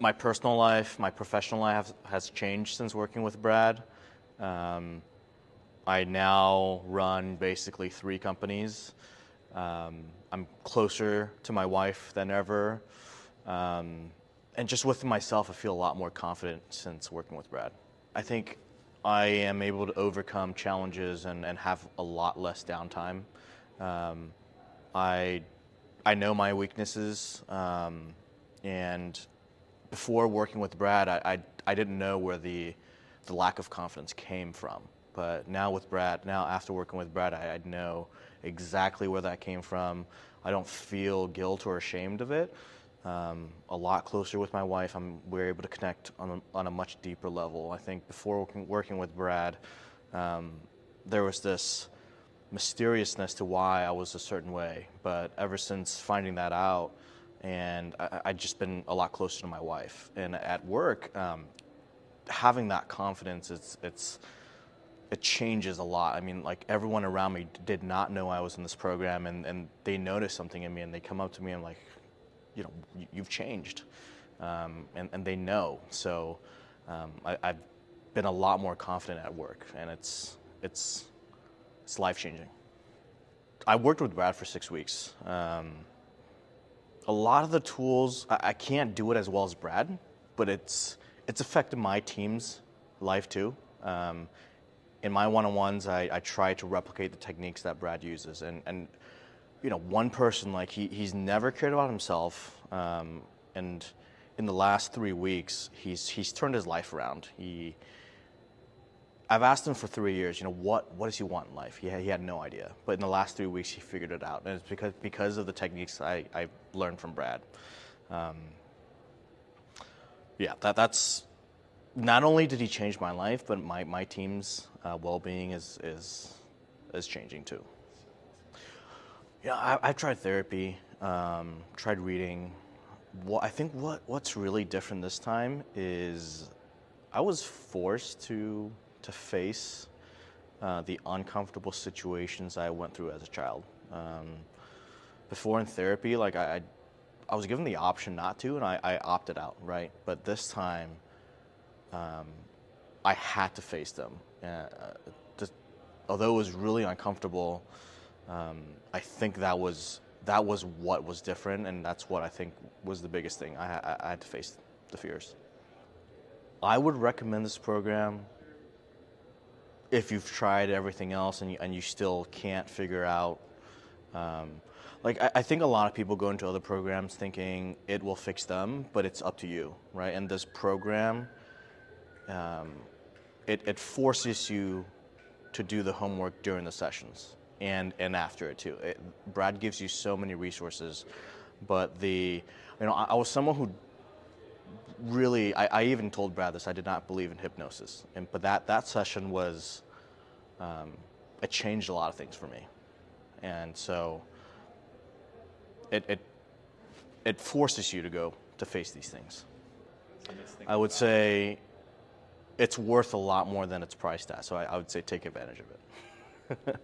My personal life, my professional life has changed since working with Brad. Um, I now run basically 3 companies. I'm closer to my wife than ever. And just with myself, I feel a lot more confident since working with Brad. I think I am able to overcome challenges and have a lot less downtime. Um, I I know my weaknesses, and before working with Brad, I didn't know where the lack of confidence came from. But now with Brad, now after working with Brad, I know exactly where that came from. I don't feel guilt or ashamed of it. A lot closer with my wife. We're able to connect on a much deeper level. I think before working with Brad, there was this mysteriousness to why I was a certain way. But ever since finding that out, and I've just been a lot closer to my wife. And at work, having that confidence, it changes a lot. I mean, like everyone around me did not know I was in this program, and they noticed something in me, and they come up to me and like, you know, you've changed, and they know. So I've been a lot more confident at work, and it's life changing. I worked with Brad for 6 weeks. A lot of the tools I can't do it as well as Brad, but it's affected my team's life too. In my one-on-ones, I try to replicate the techniques that Brad uses, and you know, one person, like he's never cared about himself, and in the last 3 weeks, he's turned his life around. I've asked him for 3 years, you know, what does he want in life? He had no idea, but in the last 3 weeks, he figured it out, and it's because of the techniques I learned from Brad. Yeah, that's not only did he change my life, but my team's well-being is changing too. Yeah, I've tried therapy, tried reading. I think what's really different this time is I was forced to face the uncomfortable situations I went through as a child. Before in therapy, like I was given the option not to, and I opted out, right? But this time, I had to face them. Just, although it was really uncomfortable, I think that was what was different, and that's what I think was the biggest thing. I had to face the fears. I would recommend this program if you've tried everything else and you still can't figure out. I think a lot of people go into other programs thinking it will fix them, but it's up to you, right? And this program, it forces you to do the homework during the sessions and after it too. Brad gives you so many resources, but I was someone who really, I even told Brad this, I did not believe in hypnosis, but that session was, it changed a lot of things for me, and so it forces you to go to face these things. I would say it's worth a lot more than it's priced at, so I would say take advantage of it.